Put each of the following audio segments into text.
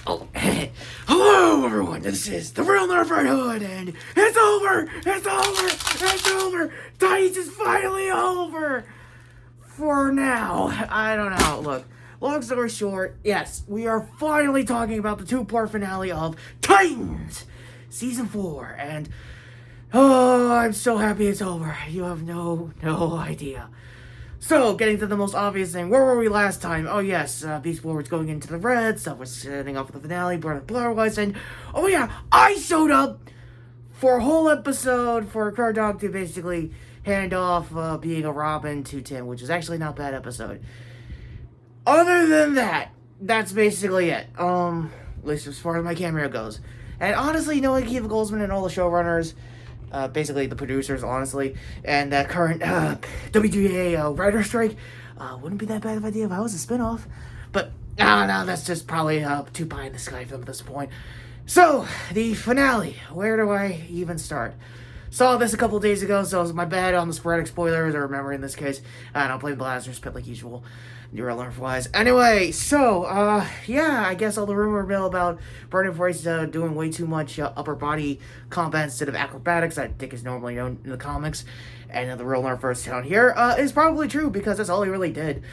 Oh, hello everyone, this is the real Nerf Red Hood, and it's over! It's over! It's over! Titans is finally over! For now. I don't know, look, long story short, yes, we are finally talking about the two-part finale of Titans! Season 4, and oh, I'm so happy it's over. You have no idea. So, getting to the most obvious thing, where were we last time? Oh yes, Beast Boy was going into the red, stuff was setting up for the finale, Blur was, and oh yeah, I showed up for a whole episode for Card Dog to basically hand off being a Robin to Tim, which is actually not a bad episode. Other than that, that's basically it. At least as far as my cameo goes. And honestly, knowing Keith Goldsman and all the showrunners, basically the producers, honestly, and that current WGA writer strike, wouldn't be that bad of an idea if I was a spinoff. But, no, that's just probably too pie in the sky for them at this point. So, the finale. Where do I even start? Saw this a couple days ago, so it's my bad on the sporadic spoilers, or remember in this case, I don't play Blazers Pit like usual, neural-wise. Anyway, so, yeah, I guess all the rumor mill about Brandon Fraser doing way too much upper body combat instead of acrobatics, I think is normally known in the comics, and the real Nerf down here, is probably true, because that's all he really did.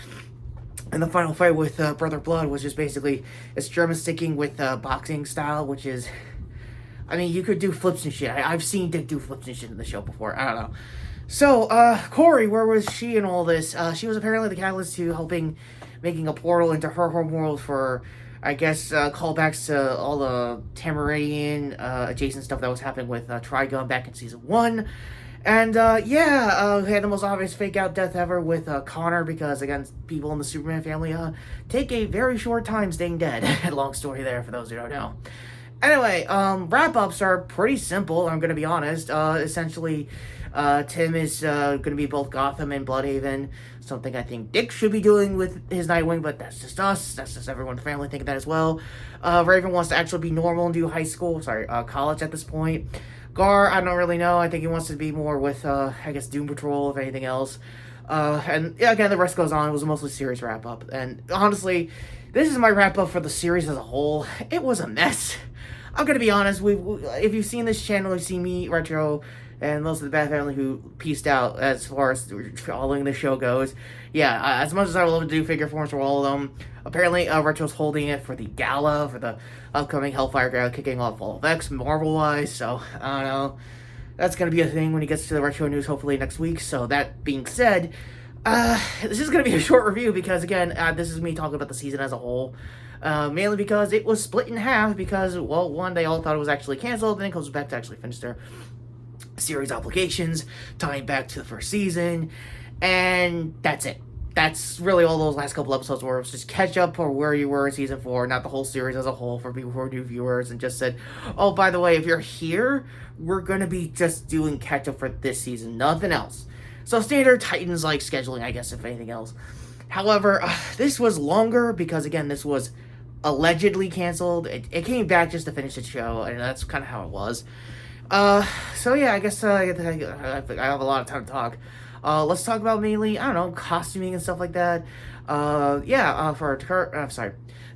And the final fight with Brother Blood was just basically extrema sticking with boxing style, which is, I mean, you could do flips and shit. I've seen Dick do flips and shit in the show before. I don't know. So, Corey, where was she in all this? She was apparently the catalyst to making a portal into her home world for, I guess, callbacks to all the Tamarian adjacent stuff that was happening with Trigun back in Season 1. And, yeah, we had the most obvious fake-out death ever with Connor, because, again, people in the Superman family take a very short time staying dead. Long story there for those who don't know. Anyway, wrap-ups are pretty simple, I'm gonna be honest. Essentially, Tim is gonna be both Gotham and Bloodhaven, something I think Dick should be doing with his Nightwing, but that's just us, that's just everyone in the family thinking that as well. Raven wants to actually be normal and do college at this point. Gar, I don't really know, I think he wants to be more with, I guess, Doom Patrol, if anything else. And yeah, again, the rest goes on. It was a mostly series wrap-up, and honestly, this is my wrap-up for the series as a whole. It was a mess. I'm gonna be honest, if you've seen this channel, you've seen me, Retro, and most of the Bat Family who pieced out as far as following the show goes. Yeah, as much as I would love to do figure forms for all of them, apparently Retro's holding it for the gala, for the upcoming Hellfire Gala kicking off Fall of X, Marvel-wise, so, I don't know. That's gonna be a thing when he gets to the Retro news, hopefully next week. So, that being said, this is gonna be a short review because, again, this is me talking about the season as a whole. Mainly because it was split in half because, well, one, they all thought it was actually canceled, then it comes back to actually finish their series obligations, tying back to the first season, and that's it. That's really all those last couple episodes were. It was just catch up for where you were in Season 4, not the whole series as a whole for people who are new viewers, and just said, oh, by the way, if you're here, we're gonna be just doing catch up for this season, nothing else. So standard Titans-like scheduling, I guess, if anything else. However, this was longer because, again, this was allegedly canceled. It came back just to finish the show, and that's kind of how it was. So yeah, I guess I have a lot of time to talk. Let's talk about mainly, I don't know, costuming and stuff like that.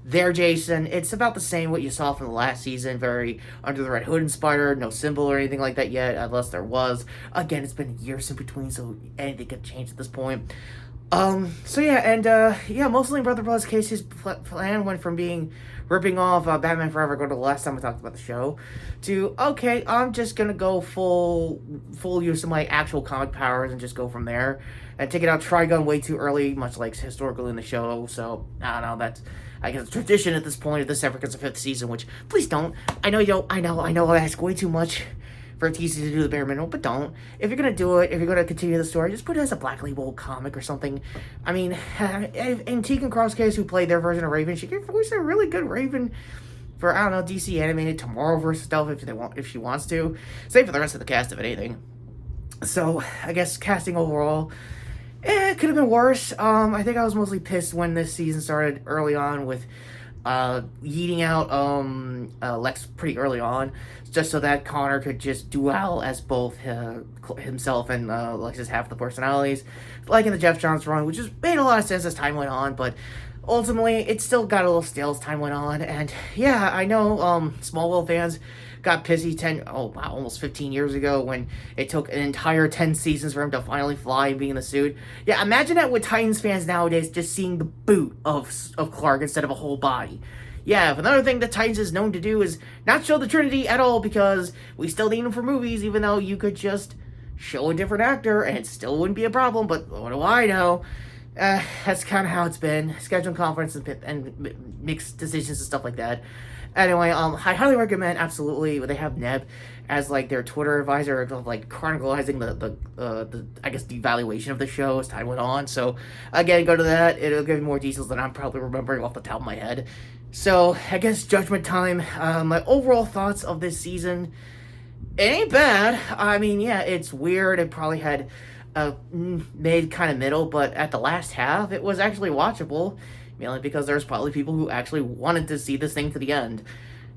There, Jason, it's about the same what you saw from the last season, very Under the Red Hood inspired, no symbol or anything like that yet, unless there was. Again, it's been years in between, so anything could change at this point. Mostly in Brother Blood's case, his plan went from ripping off Batman Forever, go to the last time we talked about the show, to, okay, I'm just gonna go full use of my actual comic powers and just go from there, and taking out Trigun way too early, much like historically in the show, so, I don't know, that's, I guess, a tradition at this point, if this ever gets a 5th season, which, please don't, I know you don't, I know, I ask way too much for TC to do the bare minimum, but don't. If you're gonna do it, if you're gonna continue the story, just put it as a Black Label comic or something. I mean, in Tegan Cross case, who played their version of Raven, she could voice a really good Raven for, I don't know, DC animated Tomorrowverse stuff if she wants to. Same for the rest of the cast, if anything. So, I guess casting overall, it could have been worse. I think I was mostly pissed when this season started early on with yeeting out Lex pretty early on, just so that Connor could just duel as both himself and Lex's half the personalities, like in the Jeff Johns run, which just made a lot of sense as time went on, but ultimately, it still got a little stale as time went on. And yeah, I know Smallville fans got pissy almost 15 years ago when it took an entire 10 seasons for him to finally fly and be in the suit. Yeah, imagine that with Titans fans nowadays just seeing the boot of Clark instead of a whole body. Yeah, another thing that Titans is known to do is not show the Trinity at all because we still need him for movies, even though you could just show a different actor and it still wouldn't be a problem, but what do I know? That's kind of how it's been. Scheduling conference and mixed decisions and stuff like that. Anyway, I highly recommend, absolutely, they have Neb as, like, their Twitter advisor of, like, chronicalizing the I guess, the evaluation of the show as time went on. So, again, go to that. It'll give you more details than I'm probably remembering off the top of my head. So, I guess judgment time. My overall thoughts of this season, it ain't bad. I mean, yeah, it's weird. It probably had made kind of middle, but at the last half, it was actually watchable. Mainly because there's probably people who actually wanted to see this thing to the end.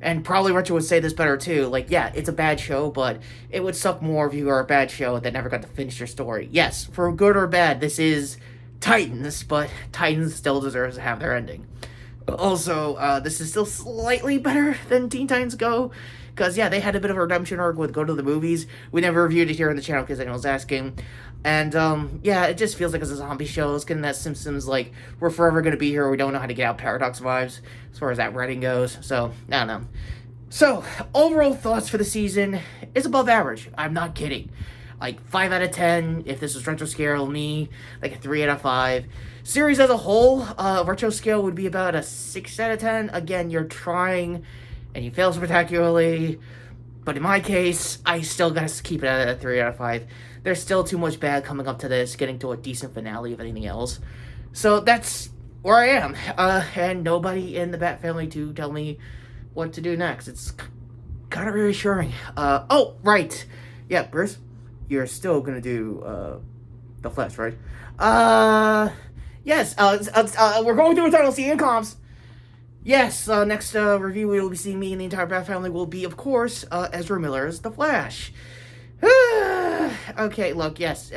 And probably Retro would say this better too. Like, yeah, it's a bad show, but it would suck more if you were a bad show that never got to finish your story. Yes, for good or bad, this is Titans, but Titans still deserves to have their ending. Also, this is still slightly better than Teen Titans Go. Because, yeah, they had a bit of a redemption arc with Go to the Movies. We never reviewed it here on the channel because anyone was asking. And, yeah, it just feels like it's a zombie show. It's getting that Simpsons, like, we're forever going to be here, we don't know how to get out Paradox vibes, as far as that writing goes. So, I don't know. So, overall thoughts for the season is above average. I'm not kidding. Like, 5 out of 10, if this was Retro Scale, me, like a 3 out of 5. Series as a whole, Retro Scale would be about a 6 out of 10. Again, you're trying, and you fail spectacularly. But in my case, I still gotta keep it at a 3 out of 5. There's still too much bad coming up to this, getting to a decent finale of anything else. So that's where I am. And nobody in the Bat family to tell me what to do next. It's kind of reassuring. Oh, right. Yeah, Bruce, you're still gonna do, The Flash, right? Yes, we're going through Eternal Sea and comms. Yes, next review we will be seeing me and the entire Bat family will be, of course, Ezra Miller's The Flash. Okay, look, yes,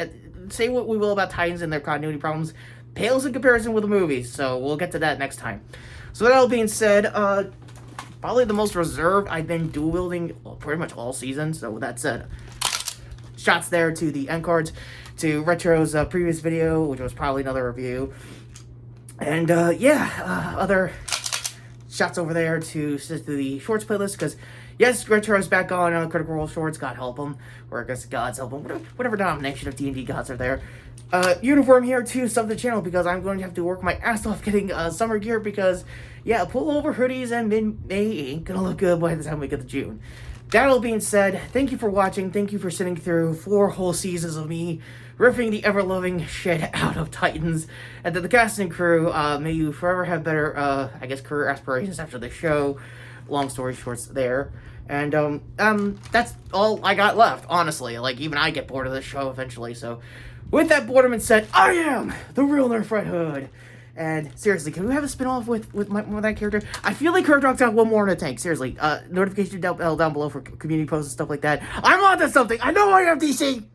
say what we will about Titans and their continuity problems, pales in comparison with the movies, so we'll get to that next time. So that all being said, probably the most reserved I've been dual-wielding pretty much all season, so with that said, shots there to the end cards, to Retro's previous video, which was probably another review, and yeah, other shots over there to the shorts playlist, because yes, Retro's back on Critical Role Shorts, God help him, or I guess God's help him, whatever denomination of D&D gods are there. Uniform here to sub the channel, because I'm going to have to work my ass off getting summer gear, because, yeah, pullover hoodies and mid-May ain't gonna look good by the time we get to June. That all being said, thank you for watching, thank you for sitting through 4 whole seasons of me riffing the ever-loving shit out of Titans, and to the cast and crew, may you forever have better, I guess, career aspirations after the show. Long story shorts there. And, that's all I got left, honestly. Like, even I get bored of this show eventually, so with that boredom said, I am the real Nerf Red Hood. And seriously, can we have a spin-off with that character? I feel like Kurt Rock's got one more in the tank. Seriously, notification bell down below for community posts and stuff like that. I'm onto something. I know I am, DC.